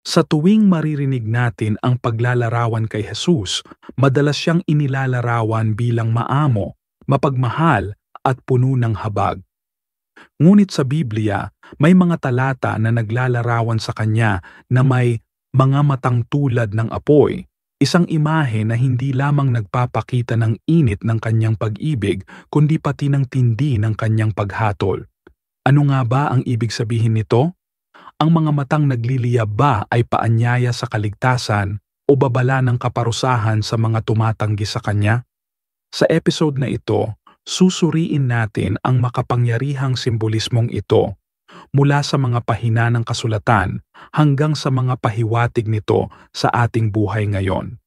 Sa tuwing maririnig natin ang paglalarawan kay Jesus, madalas siyang inilalarawan bilang maamo, mapagmahal at puno ng habag. Ngunit sa Biblia, may mga talata na naglalarawan sa kanya na may mga matang tulad ng apoy, isang imahe na hindi lamang nagpapakita ng init ng kanyang pag-ibig, kundi pati ng tindi ng kanyang paghatol. Ano nga ba ang ibig sabihin nito? Ang mga matang nagliliyab ba ay paanyaya sa kaligtasan o babala ng kaparusahan sa mga tumatanggi sa kanya? Sa episode na ito, susuriin natin ang makapangyarihang simbolismong ito mula sa mga pahina ng kasulatan hanggang sa mga pahiwatig nito sa ating buhay ngayon.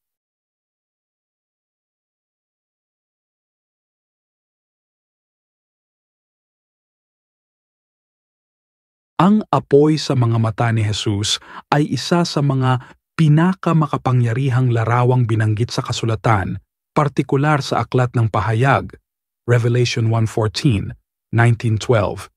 Ang apoy sa mga mata ni Jesus ay isa sa mga pinakamakapangyarihang larawang binanggit sa kasulatan, partikular sa Aklat ng Pahayag, Revelation 1:14, 19:12.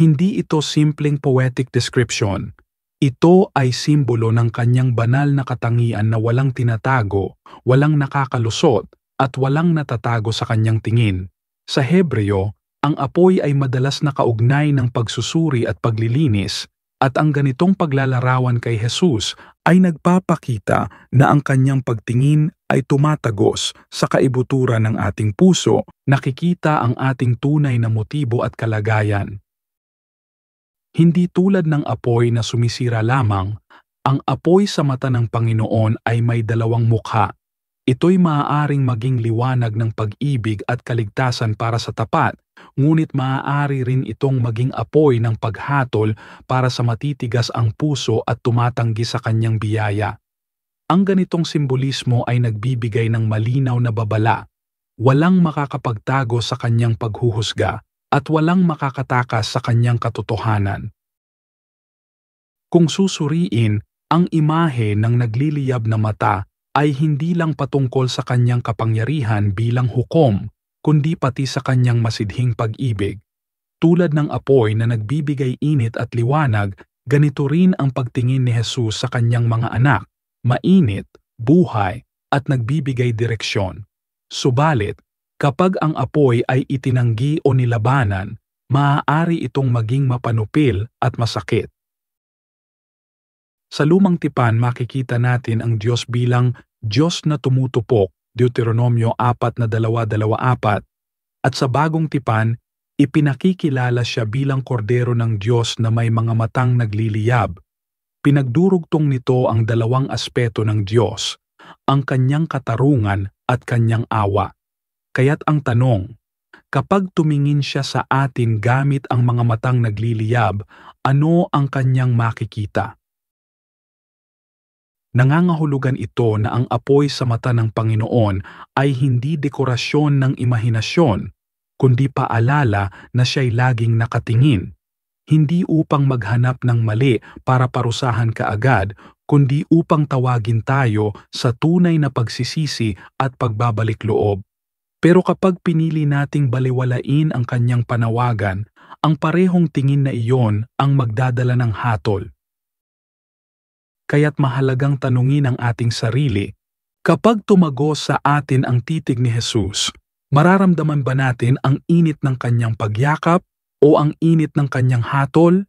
Hindi ito simpleng poetic description. Ito ay simbolo ng kanyang banal na katangian na walang tinatago, walang nakakalusot, at walang natatago sa kanyang tingin. Sa Hebreo, ang apoy ay madalas nakaugnay ng pagsusuri at paglilinis, at ang ganitong paglalarawan kay Jesus ay nagpapakita na ang kanyang pagtingin ay tumatagos sa kaibuturan ng ating puso, nakikita ang ating tunay na motibo at kalagayan. Hindi tulad ng apoy na sumisira lamang, ang apoy sa mata ng Panginoon ay may dalawang mukha. Ito'y maaaring maging liwanag ng pag-ibig at kaligtasan para sa tapat, ngunit maaari rin itong maging apoy ng paghatol para sa matitigas ang puso at tumatanggi sa kanyang biyaya. Ang ganitong simbolismo ay nagbibigay ng malinaw na babala. Walang makakapagtago sa kanyang paghuhusga at walang makakatakas sa kanyang katotohanan. Kung susuriin, ang imahe ng nagliliyab na mata ay hindi lang patungkol sa kanyang kapangyarihan bilang hukom, kundi pati sa kanyang masidhing pag-ibig. Tulad ng apoy na nagbibigay init at liwanag, ganito rin ang pagtingin ni Jesus sa kanyang mga anak, mainit, buhay, at nagbibigay direksyon. Subalit, kapag ang apoy ay itinanggi o nilabanan, maaari itong maging mapanupil at masakit. Sa Lumang Tipan makikita natin ang Diyos bilang Diyos na tumutupok, Deuteronomio 4:2-4, at sa Bagong Tipan, ipinakikilala siya bilang kordero ng Diyos na may mga matang nagliliyab. Pinagdurugtong nito ang dalawang aspeto ng Diyos, ang kanyang katarungan at kanyang awa. Kaya't ang tanong, kapag tumingin siya sa atin gamit ang mga matang nagliliyab, ano ang kanyang makikita? Nangangahulugan ito na ang apoy sa mata ng Panginoon ay hindi dekorasyon ng imahinasyon, kundi paalala na siya'y laging nakatingin, hindi upang maghanap ng mali para parusahan kaagad, kundi upang tawagin tayo sa tunay na pagsisisi at pagbabalik loob. Pero kapag pinili nating baliwalain ang kanyang panawagan, ang parehong tingin na iyon ang magdadala ng hatol. Kaya't mahalagang tanungin ang ating sarili, kapag tumagos sa atin ang titig ni Jesus, mararamdaman ba natin ang init ng kanyang pagyakap o ang init ng kanyang hatol?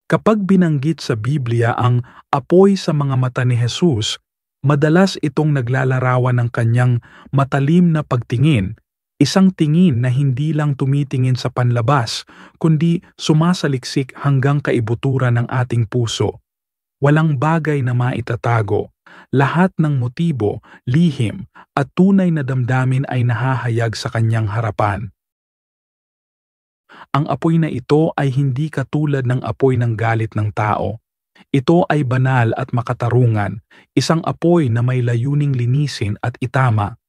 Kapag binanggit sa Biblia ang apoy sa mga mata ni Jesus, madalas itong naglalarawan ng kanyang matalim na pagtingin, isang tingin na hindi lang tumitingin sa panlabas, kundi sumasaliksik hanggang kaibuturan ng ating puso. Walang bagay na maitatago. Lahat ng motibo, lihim, at tunay na damdamin ay nahahayag sa kanyang harapan. Ang apoy na ito ay hindi katulad ng apoy ng galit ng tao. Ito ay banal at makatarungan, isang apoy na may layuning linisin at itama.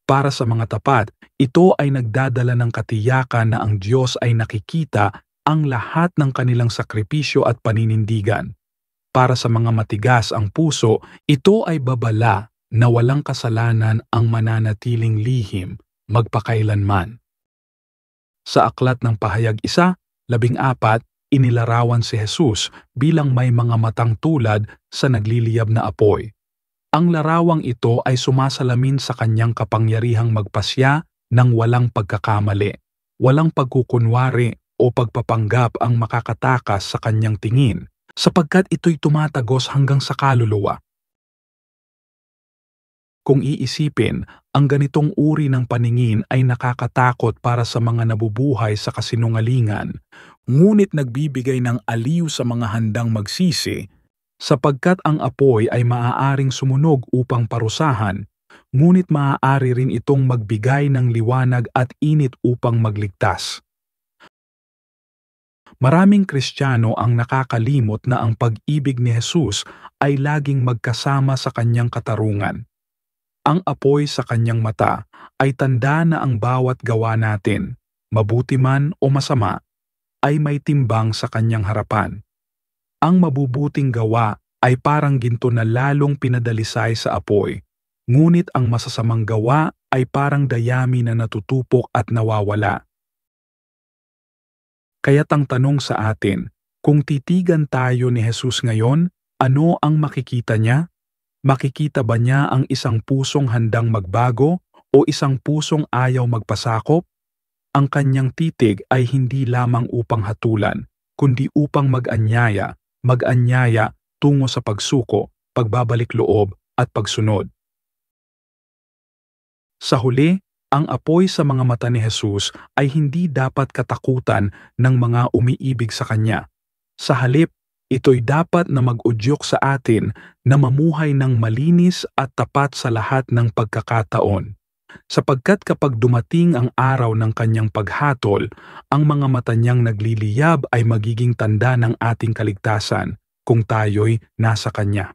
Para sa mga tapat, ito ay nagdadala ng katiyakan na ang Diyos ay nakikita ang lahat ng kanilang sakripisyo at paninindigan. Para sa mga matigas ang puso, ito ay babala na walang kasalanan ang mananatiling lihim magpakailanman. Sa aklat ng Pahayag 1:14, inilarawan si Jesus bilang may mga matang tulad sa nagliliyab na apoy. Ang larawang ito ay sumasalamin sa kanyang kapangyarihang magpasya ng walang pagkakamali, walang pagkukunwari o pagpapanggap ang makakatakas sa kanyang tingin, sapagkat ito'y tumatagos hanggang sa kaluluwa. Kung iisipin, ang ganitong uri ng paningin ay nakakatakot para sa mga nabubuhay sa kasinungalingan, ngunit nagbibigay ng aliw sa mga handang magsisi, sapagkat ang apoy ay maaaring sumunog upang parusahan, ngunit maaari rin itong magbigay ng liwanag at init upang magligtas. Maraming Kristiyano ang nakakalimot na ang pag-ibig ni Jesus ay laging magkasama sa kanyang katarungan. Ang apoy sa kanyang mata ay tanda na ang bawat gawa natin, mabuti man o masama, ay may timbang sa kanyang harapan. Ang mabubuting gawa ay parang ginto na lalong pinadalisay sa apoy, ngunit ang masasamang gawa ay parang dayami na natutupok at nawawala. Kaya't ang tanong sa atin, kung titigan tayo ni Jesus ngayon, ano ang makikita niya? Makikita ba niya ang isang pusong handang magbago o isang pusong ayaw magpasakop? Ang kanyang titig ay hindi lamang upang hatulan, kundi upang mag-anyaya tungo sa pagsuko, pagbabalik loob at pagsunod. Sa huli, ang apoy sa mga mata ni Jesus ay hindi dapat katakutan ng mga umiibig sa kanya. Sa halip, ito'y dapat na mag-udyok sa atin na mamuhay ng malinis at tapat sa lahat ng pagkakataon. Sapagkat kapag dumating ang araw ng kanyang paghatol, ang mga mata niyang nagliliyab ay magiging tanda ng ating kaligtasan kung tayo'y nasa kanya.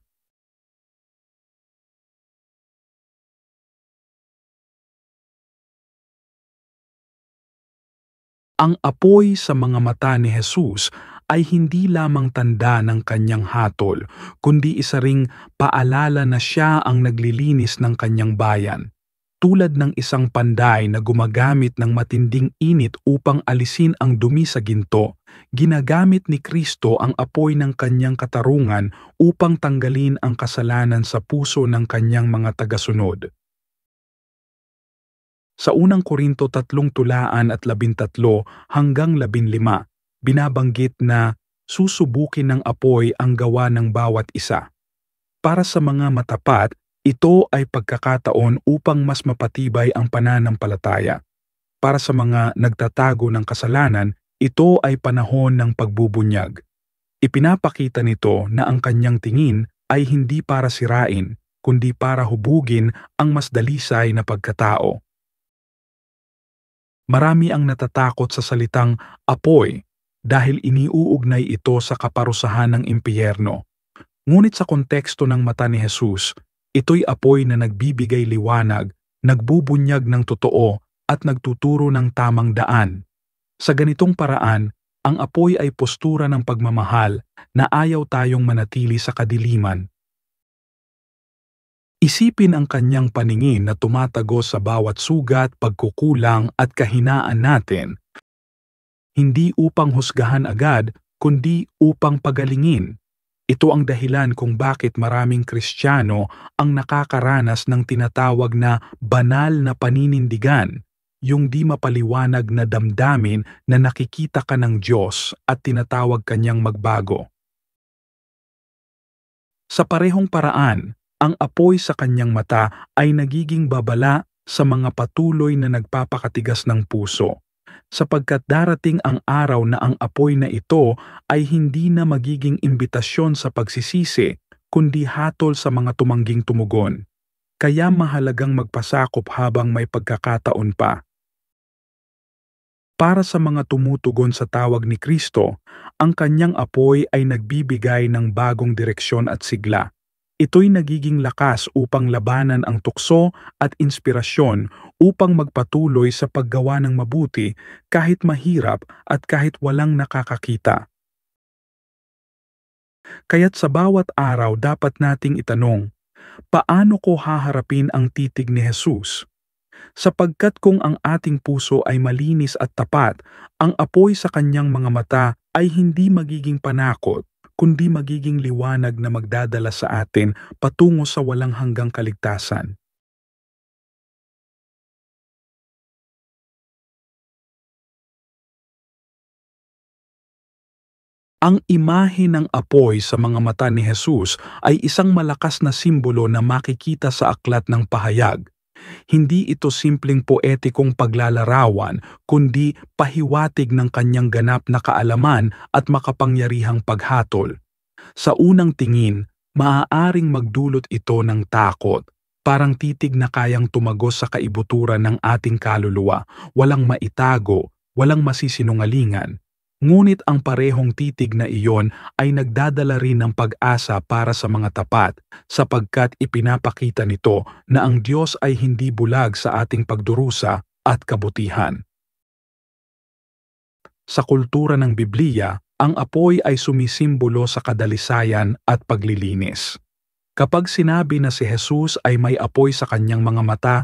Ang apoy sa mga mata ni Jesus ay hindi lamang tanda ng kanyang hatol, kundi isa ring paalala na siya ang naglilinis ng kanyang bayan. Tulad ng isang panday na gumagamit ng matinding init upang alisin ang dumi sa ginto, ginagamit ni Kristo ang apoy ng kanyang katarungan upang tanggalin ang kasalanan sa puso ng kanyang mga tagasunod. Sa unang Korinto 3:13-15, binabanggit na susubukin ng apoy ang gawa ng bawat isa. Para sa mga matapat, ito ay pagkakataon upang mas mapatibay ang pananampalataya. Para sa mga nagtatago ng kasalanan, ito ay panahon ng pagbubunyag. Ipinapakita nito na ang kanyang tingin ay hindi para sirain, kundi para hubugin ang mas dalisay na pagkatao. Marami ang natatakot sa salitang apoy dahil iniuugnay ito sa kaparusahan ng impyerno. Ngunit sa konteksto ng mata ni Jesus, ito'y apoy na nagbibigay liwanag, nagbubunyag ng totoo at nagtuturo ng tamang daan. Sa ganitong paraan, ang apoy ay postura ng pagmamahal na ayaw tayong manatili sa kadiliman. Isipin ang kanyang paningin na tumatagos sa bawat sugat, pagkukulang at kahinaan natin, hindi upang husgahan agad, kundi upang pagalingin. Ito ang dahilan kung bakit maraming Kristiyano ang nakakaranas ng tinatawag na banal na paninindigan, yung di mapaliwanag na damdamin na nakikita ka ng Diyos at tinatawag kanyang magbago. Sa parehong paraan, ang apoy sa kanyang mata ay nagiging babala sa mga patuloy na nagpapakatigas ng puso, sapagkat darating ang araw na ang apoy na ito ay hindi na magiging imbitasyon sa pagsisisi, kundi hatol sa mga tumangging tumugon. Kaya mahalagang magpasakop habang may pagkakataon pa. Para sa mga tumutugon sa tawag ni Kristo, ang kanyang apoy ay nagbibigay ng bagong direksyon at sigla. Ito'y nagiging lakas upang labanan ang tukso at inspirasyon upang magpatuloy sa paggawa ng mabuti kahit mahirap at kahit walang nakakakita. Kaya't sa bawat araw dapat nating itanong, paano ko haharapin ang titig ni Jesus? Sapagkat kung ang ating puso ay malinis at tapat, ang apoy sa kanyang mga mata ay hindi magiging panakot, kundi magiging liwanag na magdadala sa atin patungo sa walang hanggang kaligtasan. Ang imahe ng apoy sa mga mata ni Jesus ay isang malakas na simbolo na makikita sa aklat ng pahayag. Hindi ito simpleng poetikong paglalarawan, kundi pahiwatig ng kanyang ganap na kaalaman at makapangyarihang paghatol. Sa unang tingin, maaaring magdulot ito ng takot, parang titig na kayang tumagos sa kaibuturan ng ating kaluluwa, walang maitago, walang masisinungalingan. Ngunit ang parehong titig na iyon ay nagdadala rin ng pag-asa para sa mga tapat, sapagkat ipinapakita nito na ang Diyos ay hindi bulag sa ating pagdurusa at kabutihan. Sa kultura ng Biblia, ang apoy ay sumisimbolo sa kadalisayan at paglilinis. Kapag sinabi na si Jesus ay may apoy sa kanyang mga mata,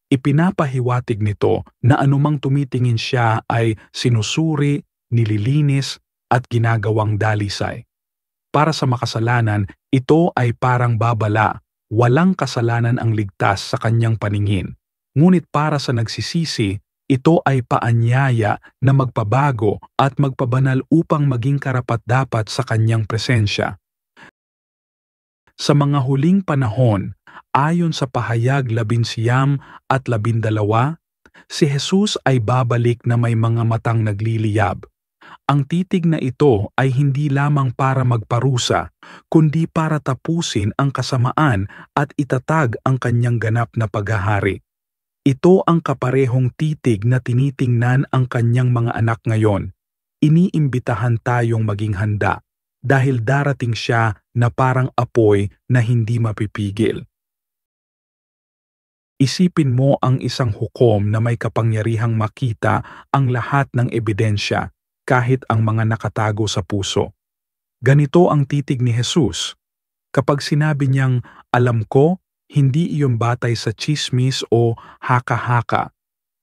ipinapahiwatig nito na anumang tumitingin siya ay sinusuri, nililinis, at ginagawang dalisay. Para sa makasalanan, ito ay parang babala, walang kasalanan ang ligtas sa kanyang paningin. Ngunit para sa nagsisisi, ito ay paanyaya na magpabago at magpabanal upang maging karapat-dapat sa kanyang presensya. Sa mga huling panahon, ayon sa pahayag 11 at 12, si Jesus ay babalik na may mga matang nagliliyab. Ang titig na ito ay hindi lamang para magparusa, kundi para tapusin ang kasamaan at itatag ang kanyang ganap na paghahari. Ito ang kaparehong titig na tinitingnan ang kanyang mga anak ngayon. Iniimbitahan tayong maging handa dahil darating siya na parang apoy na hindi mapipigil. Isipin mo ang isang hukom na may kapangyarihang makita ang lahat ng ebidensya, kahit ang mga nakatago sa puso. Ganito ang titig ni Jesus. Kapag sinabi niyang, "Alam ko," hindi iyon batay sa tsismis o haka-haka,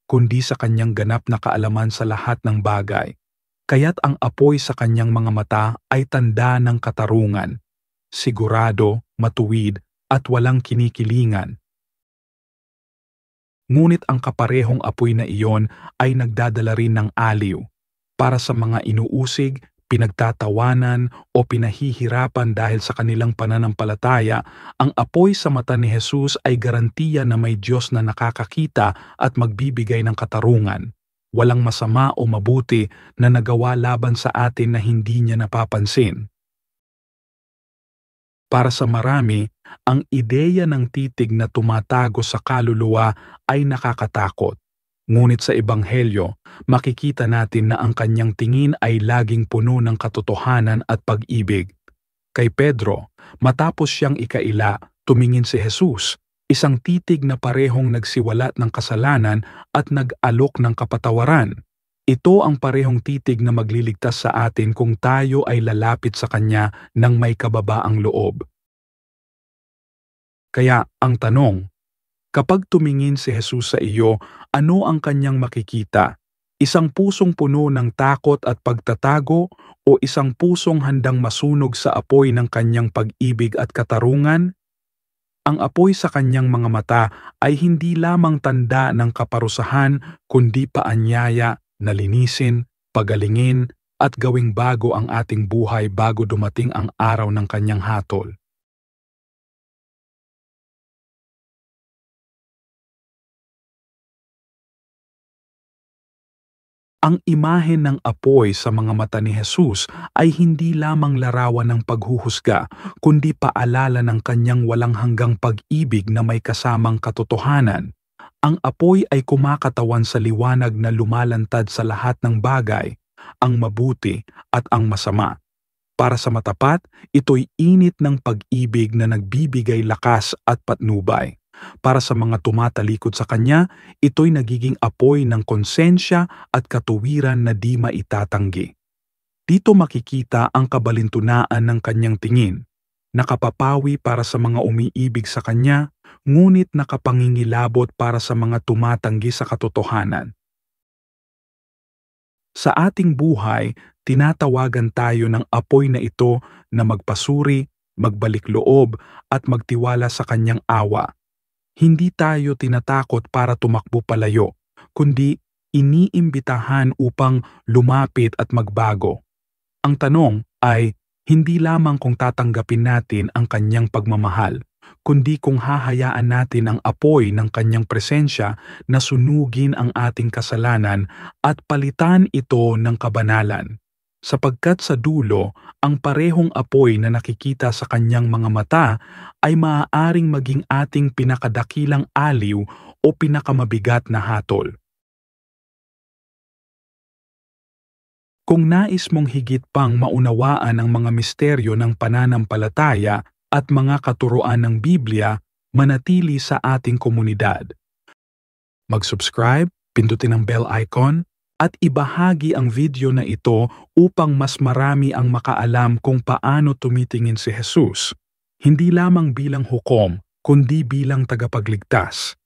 kundi sa kanyang ganap na kaalaman sa lahat ng bagay. Kaya't ang apoy sa kanyang mga mata ay tanda ng katarungan, sigurado, matuwid, at walang kinikilingan. Ngunit ang kaparehong apoy na iyon ay nagdadala rin ng aliw para sa mga inuusig, pinagtatawanan o pinahihirapan dahil sa kanilang pananampalataya. Ang apoy sa mata ni Jesus ay garantiya na may Diyos na nakakakita at magbibigay ng katarungan. Walang masama o mabuti na nagawa laban sa atin na hindi niya napapansin. Para sa marami, ang ideya ng titig na tumatago sa kaluluwa ay nakakatakot. Ngunit sa Ebanghelyo, makikita natin na ang kanyang tingin ay laging puno ng katotohanan at pag-ibig. Kay Pedro, matapos siyang ikaila, tumingin si Jesus, isang titig na parehong nagsiwalat ng kasalanan at nag-alok ng kapatawaran. Ito ang parehong titig na magliligtas sa atin kung tayo ay lalapit sa Kanya ng may kababaang loob. Kaya ang tanong, kapag tumingin si Jesus sa iyo, ano ang kanyang makikita? Isang pusong puno ng takot at pagtatago o isang pusong handang masunog sa apoy ng kanyang pag-ibig at katarungan? Ang apoy sa kanyang mga mata ay hindi lamang tanda ng kaparusahan kundi paanyaya na linisin, pagalingin at gawing bago ang ating buhay bago dumating ang araw ng kanyang hatol. Ang imahe ng apoy sa mga mata ni Jesus ay hindi lamang larawan ng paghuhusga, kundi paalala ng kanyang walang hanggang pag-ibig na may kasamang katotohanan. Ang apoy ay kumakatawan sa liwanag na lumalantad sa lahat ng bagay, ang mabuti at ang masama. Para sa matapat, ito'y init ng pag-ibig na nagbibigay lakas at patnubay. Para sa mga tumatalikod sa kanya, ito'y nagiging apoy ng konsensya at katuwiran na di maitatanggi. Dito makikita ang kabalintunaan ng kanyang tingin, nakapapawi para sa mga umiibig sa kanya, ngunit nakapangingilabot para sa mga tumatanggi sa katotohanan. Sa ating buhay, tinatawagan tayo ng apoy na ito na magpasuri, magbalik loob at magtiwala sa kanyang awa. Hindi tayo tinatakot para tumakbo palayo, kundi iniimbitahan upang lumapit at magbago. Ang tanong ay hindi lamang kung tatanggapin natin ang kanyang pagmamahal, kundi kung hahayaan natin ang apoy ng kanyang presensya na sunugin ang ating kasalanan at palitan ito ng kabanalan. Sapagkat sa dulo, ang parehong apoy na nakikita sa kanyang mga mata ay maaaring maging ating pinakadakilang aliw o pinakamabigat na hatol. Kung nais mong higit pang maunawaan ang mga misteryo ng pananampalataya at mga katuruan ng Biblia, manatili sa ating komunidad. Mag-subscribe, pindutin ang bell icon, at ibahagi ang video na ito upang mas marami ang makaalam kung paano tumitingin si Jesus, hindi lamang bilang hukom, kundi bilang tagapagligtas.